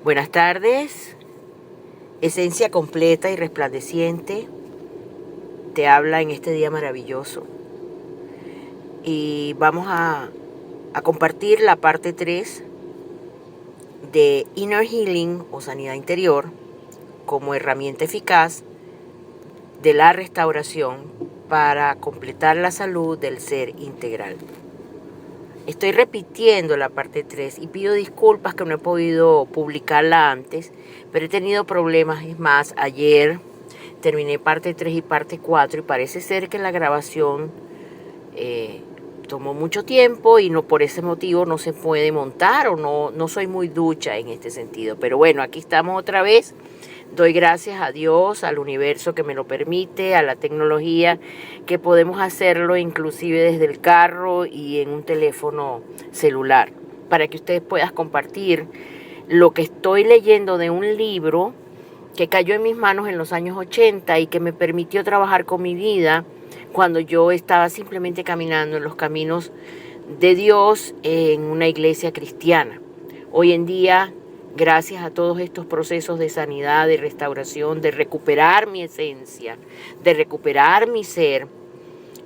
Buenas tardes, esencia completa y resplandeciente, te habla en este día maravilloso. Y vamos a compartir la parte 3 de Inner Healing o sanidad interior como herramienta eficaz de la restauración para completar la salud del ser integral. Estoy repitiendo la parte 3 y pido disculpas que no he podido publicarla antes, pero he tenido problemas. Es más, ayer terminé parte 3 y parte 4 y parece ser que la grabación tomó mucho tiempo y no, por ese motivo no se puede montar o no soy muy ducha en este sentido. Pero bueno, aquí estamos otra vez. Doy gracias a Dios, al universo que me lo permite, a la tecnología, que podemos hacerlo inclusive desde el carro y en un teléfono celular, para que ustedes puedan compartir lo que estoy leyendo de un libro que cayó en mis manos en los años 80 y que me permitió trabajar con mi vida cuando yo estaba simplemente caminando en los caminos de Dios en una iglesia cristiana. Hoy en día, gracias a todos estos procesos de sanidad, de restauración, de recuperar mi esencia, de recuperar mi ser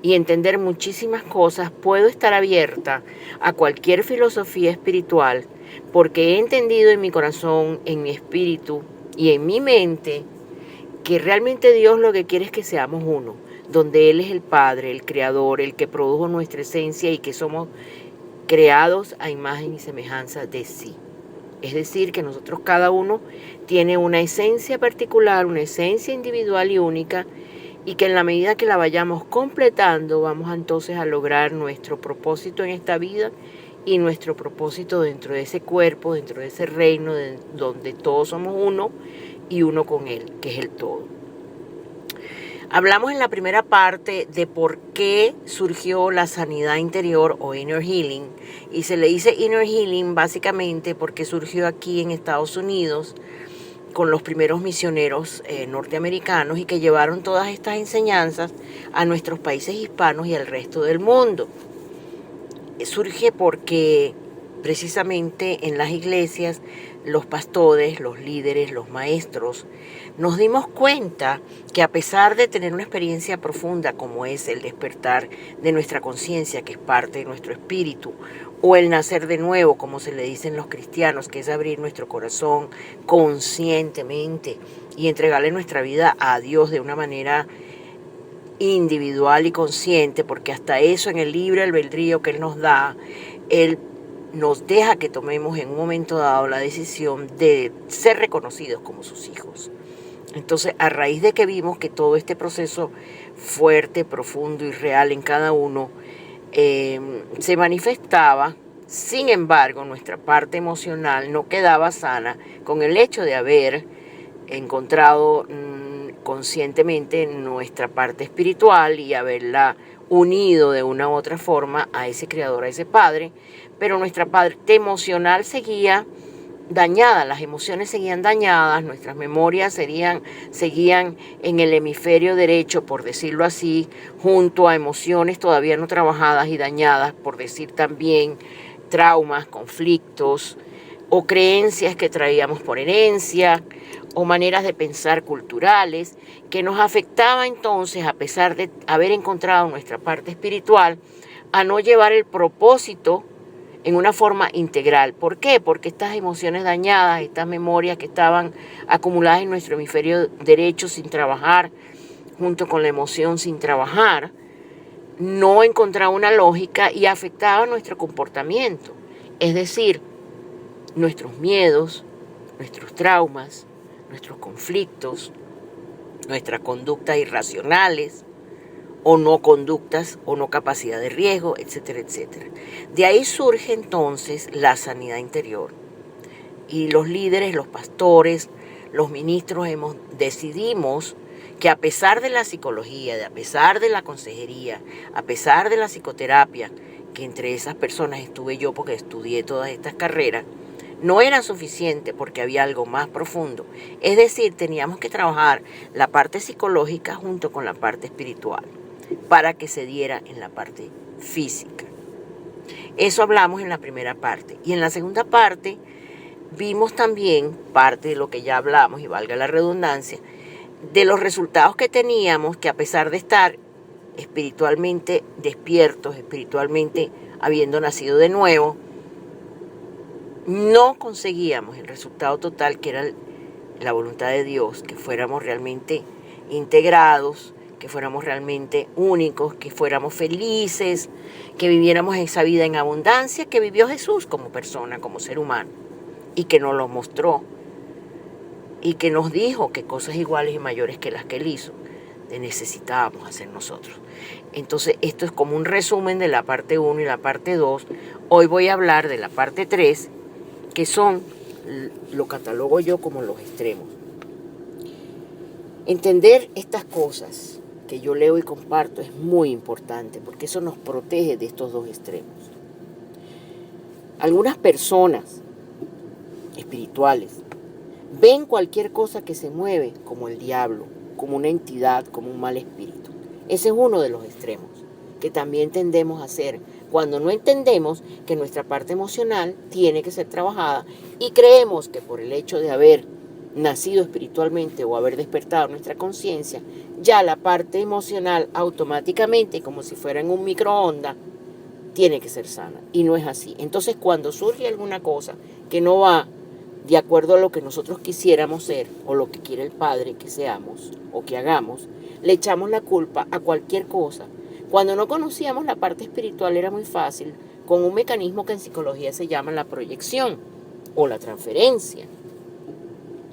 y entender muchísimas cosas, puedo estar abierta a cualquier filosofía espiritual, porque he entendido en mi corazón, en mi espíritu y en mi mente que realmente Dios lo que quiere es que seamos uno, donde Él es el Padre, el Creador, el que produjo nuestra esencia y que somos creados a imagen y semejanza de sí. Es decir, que nosotros cada uno tiene una esencia particular, una esencia individual y única, y que en la medida que la vayamos completando, vamos entonces a lograr nuestro propósito en esta vida y nuestro propósito dentro de ese cuerpo, dentro de ese reino donde todos somos uno y uno con Él, que es el todo. Hablamos en la primera parte de por qué surgió la sanidad interior o Inner Healing, y se le dice Inner Healing básicamente porque surgió aquí en Estados Unidos con los primeros misioneros norteamericanos y que llevaron todas estas enseñanzas a nuestros países hispanos y al resto del mundo. Surge porque precisamente en las iglesias los pastores, los líderes, los maestros, nos dimos cuenta que a pesar de tener una experiencia profunda como es el despertar de nuestra conciencia, que es parte de nuestro espíritu, o el nacer de nuevo, como se le dicen los cristianos, que es abrir nuestro corazón conscientemente y entregarle nuestra vida a Dios de una manera individual y consciente, porque hasta eso en el libre albedrío que Él nos da, Él nos deja que tomemos en un momento dado la decisión de ser reconocidos como sus hijos. Entonces, a raíz de que vimos que todo este proceso fuerte, profundo y real en cada uno se manifestaba, sin embargo, nuestra parte emocional no quedaba sana con el hecho de haber encontrado conscientemente nuestra parte espiritual y haberla unido de una u otra forma a ese creador, a ese padre, pero nuestra parte emocional seguía dañada, las emociones seguían dañadas, nuestras memorias seguían en el hemisferio derecho, por decirlo así, junto a emociones todavía no trabajadas y dañadas, por decir también traumas, conflictos o creencias que traíamos por herencia o maneras de pensar culturales que nos afectaba entonces, a pesar de haber encontrado nuestra parte espiritual, a no llevar el propósito en una forma integral. ¿Por qué? Porque estas emociones dañadas, estas memorias que estaban acumuladas en nuestro hemisferio derecho sin trabajar, junto con la emoción sin trabajar, no encontraba una lógica y afectaba nuestro comportamiento. Es decir, nuestros miedos, nuestros traumas, nuestros conflictos, nuestras conductas irracionales, o no conductas o no capacidad de riesgo, etcétera, etcétera. De ahí surge entonces la sanidad interior. Y los líderes, los pastores, los ministros decidimos que a pesar de la psicología, a pesar de la consejería, a pesar de la psicoterapia, que entre esas personas estuve yo porque estudié todas estas carreras, no era suficiente porque había algo más profundo. Es decir, teníamos que trabajar la parte psicológica junto con la parte espiritual para que se diera en la parte física. Eso hablamos en la primera parte. Y en la segunda parte vimos también parte de lo que ya hablamos, y valga la redundancia, de los resultados que teníamos, que a pesar de estar espiritualmente despiertos, espiritualmente habiendo nacido de nuevo, no conseguíamos el resultado total, que era la voluntad de Dios, que fuéramos realmente integrados, que fuéramos realmente únicos, que fuéramos felices, que viviéramos esa vida en abundancia que vivió Jesús como persona, como ser humano, y que nos lo mostró, y que nos dijo que cosas iguales y mayores que las que Él hizo necesitábamos hacer nosotros. Entonces, esto es como un resumen de la parte 1 y la parte 2. Hoy voy a hablar de la parte 3, que son, lo catalogo yo como los extremos. Entender estas cosas que yo leo y comparto es muy importante, porque eso nos protege de estos dos extremos. Algunas personas espirituales ven cualquier cosa que se mueve como el diablo, como una entidad, como un mal espíritu. Ese es uno de los extremos que también tendemos a hacer cuando no entendemos que nuestra parte emocional tiene que ser trabajada y creemos que por el hecho de haber nacido espiritualmente o haber despertado nuestra conciencia, ya la parte emocional automáticamente, como si fuera en un microondas, tiene que ser sana. Y no es así. Entonces, cuando surge alguna cosa que no va de acuerdo a lo que nosotros quisiéramos ser o lo que quiere el Padre que seamos o que hagamos, le echamos la culpa a cualquier cosa. Cuando no conocíamos la parte espiritual era muy fácil, con un mecanismo que en psicología se llama la proyección o la transferencia.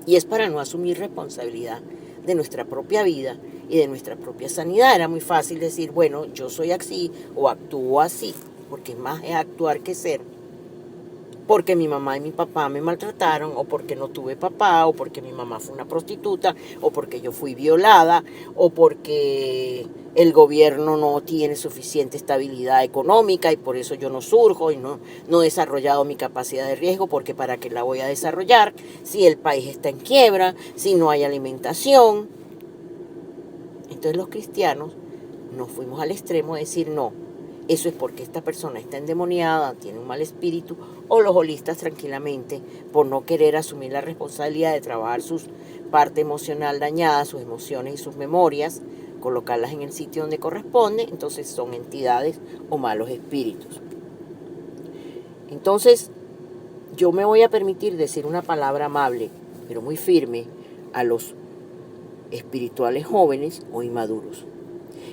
Y es para no asumir responsabilidad de nuestra propia vida y de nuestra propia sanidad. Era muy fácil decir, bueno, yo soy así o actúo así, porque más es actuar que ser. Porque mi mamá y mi papá me maltrataron, o porque no tuve papá, o porque mi mamá fue una prostituta, o porque yo fui violada, o porque el gobierno no tiene suficiente estabilidad económica y por eso yo no surjo y no he desarrollado mi capacidad de riesgo, porque para qué la voy a desarrollar si el país está en quiebra, si no hay alimentación. Entonces los cristianos nos fuimos al extremo de decir no. Eso es porque esta persona está endemoniada, tiene un mal espíritu, o los holistas tranquilamente, por no querer asumir la responsabilidad de trabajar su parte emocional dañada, sus emociones y sus memorias, colocarlas en el sitio donde corresponde, entonces son entidades o malos espíritus. Entonces, yo me voy a permitir decir una palabra amable, pero muy firme, a los espirituales jóvenes o inmaduros.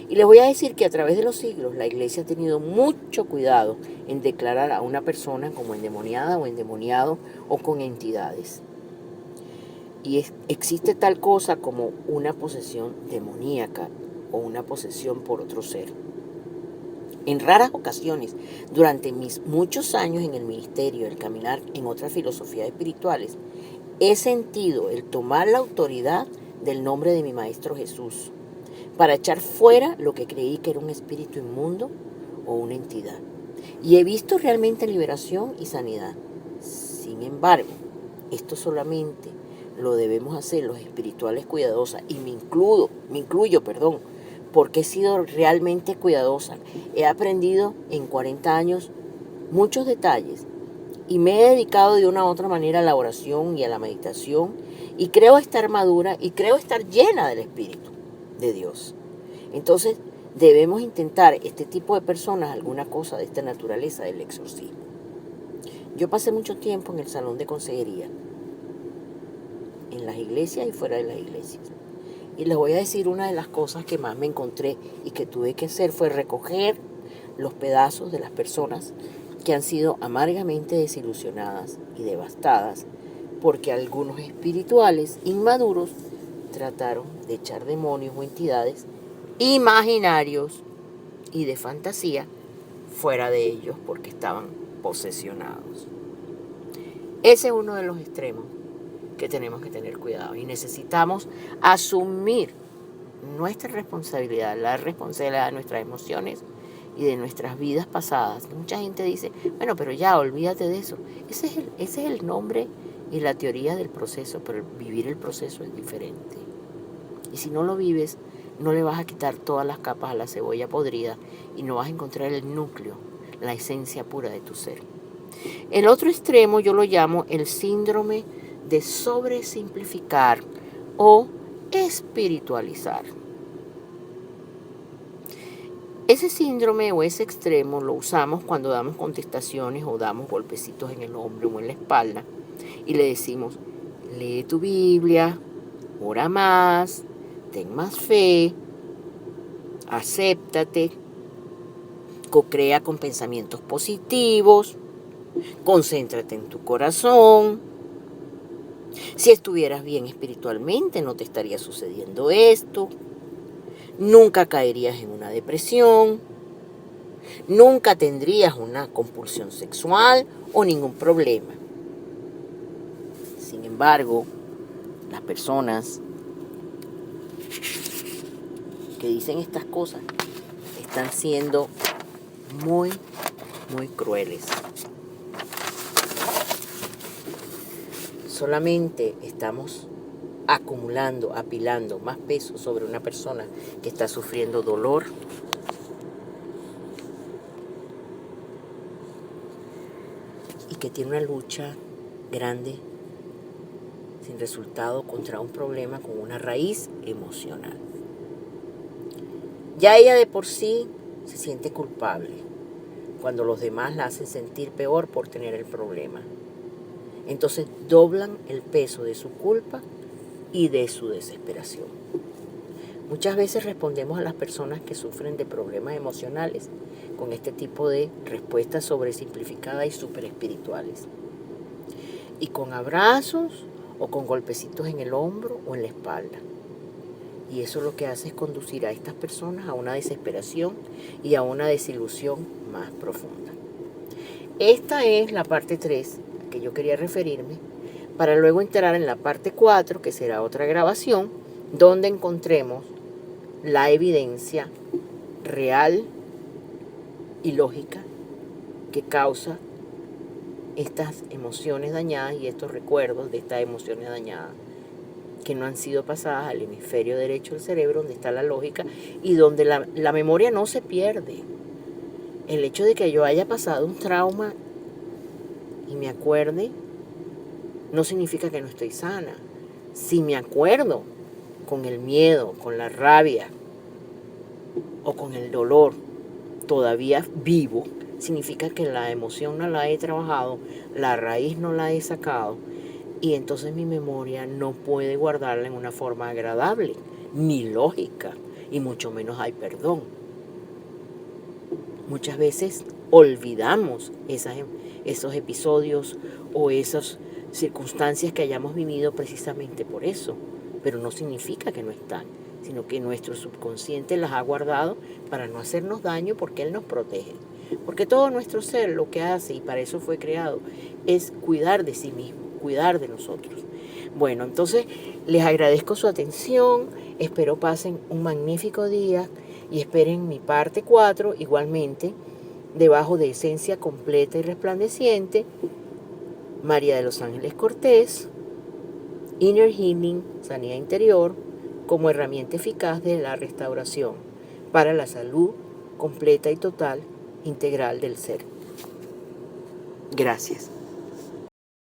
Y les voy a decir que a través de los siglos la Iglesia ha tenido mucho cuidado en declarar a una persona como endemoniada o endemoniado o con entidades. Y existe tal cosa como una posesión demoníaca o una posesión por otro ser. En raras ocasiones, durante mis muchos años en el ministerio, el caminar en otras filosofías espirituales, he sentido el tomar la autoridad del nombre de mi Maestro Jesús para echar fuera lo que creí que era un espíritu inmundo o una entidad. Y he visto realmente liberación y sanidad. Sin embargo, esto solamente lo debemos hacer los espirituales cuidadosas, y me incluyo, porque he sido realmente cuidadosa. He aprendido en 40 años muchos detalles y me he dedicado de una u otra manera a la oración y a la meditación, y creo estar madura y creo estar llena del Espíritu de Dios. Entonces debemos intentar este tipo de personas alguna cosa de esta naturaleza del exorcismo. Yo pasé mucho tiempo en el salón de consejería, en las iglesias y fuera de las iglesias, y les voy a decir, una de las cosas que más me encontré y que tuve que hacer fue recoger los pedazos de las personas que han sido amargamente desilusionadas y devastadas porque algunos espirituales inmaduros trataron de echar demonios o entidades imaginarios y de fantasía fuera de ellos porque estaban posesionados. Ese es uno de los extremos que tenemos que tener cuidado, y necesitamos asumir nuestra responsabilidad, la responsabilidad de nuestras emociones y de nuestras vidas pasadas. Mucha gente dice, bueno, pero ya, olvídate de eso. Ese es el nombre y la teoría del proceso, pero vivir el proceso es diferente. Y si no lo vives, no le vas a quitar todas las capas a la cebolla podrida y no vas a encontrar el núcleo, la esencia pura de tu ser. El otro extremo yo lo llamo el síndrome de sobresimplificar o espiritualizar. Ese síndrome o ese extremo lo usamos cuando damos contestaciones o damos golpecitos en el hombro o en la espalda y le decimos, lee tu Biblia, ora más, ten más fe, acéptate, co-crea con pensamientos positivos, concéntrate en tu corazón. Si estuvieras bien espiritualmente, no te estaría sucediendo esto. Nunca caerías en una depresión. Nunca tendrías una compulsión sexual o ningún problema. Sin embargo, las personas que dicen estas cosas están siendo muy, muy crueles. Solamente estamos acumulando, apilando más peso sobre una persona que está sufriendo dolor, y que tiene una lucha grande sin resultado contra un problema con una raíz emocional. Ya ella de por sí se siente culpable cuando los demás la hacen sentir peor por tener el problema. Entonces doblan el peso de su culpa y de su desesperación. Muchas veces respondemos a las personas que sufren de problemas emocionales con este tipo de respuestas sobresimplificadas y súper espirituales. Y con abrazos o con golpecitos en el hombro o en la espalda. Y eso lo que hace es conducir a estas personas a una desesperación y a una desilusión más profunda. Esta es la parte 3 a que yo quería referirme, para luego entrar en la parte 4, que será otra grabación, donde encontremos la evidencia real y lógica que causa estas emociones dañadas y estos recuerdos de estas emociones dañadas que no han sido pasadas al hemisferio derecho del cerebro, donde está la lógica y donde la memoria no se pierde. El hecho de que yo haya pasado un trauma y me acuerde no significa que no estoy sana. Si me acuerdo con el miedo, con la rabia o con el dolor todavía vivo, significa que la emoción no la he trabajado, la raíz no la he sacado, y entonces mi memoria no puede guardarla en una forma agradable, ni lógica, y mucho menos hay perdón. Muchas veces olvidamos esos episodios o esas circunstancias que hayamos vivido precisamente por eso, pero no significa que no están, sino que nuestro subconsciente las ha guardado para no hacernos daño, porque Él nos protege. Porque todo nuestro ser lo que hace, y para eso fue creado, es cuidar de sí mismo, cuidar de nosotros. Bueno, entonces les agradezco su atención, espero pasen un magnífico día y esperen mi parte 4 igualmente, debajo de Esencia Completa y Resplandeciente, María de los Ángeles Cortés, Inner Healing, Sanidad Interior, como herramienta eficaz de la restauración para la salud completa y total integral del ser. Gracias.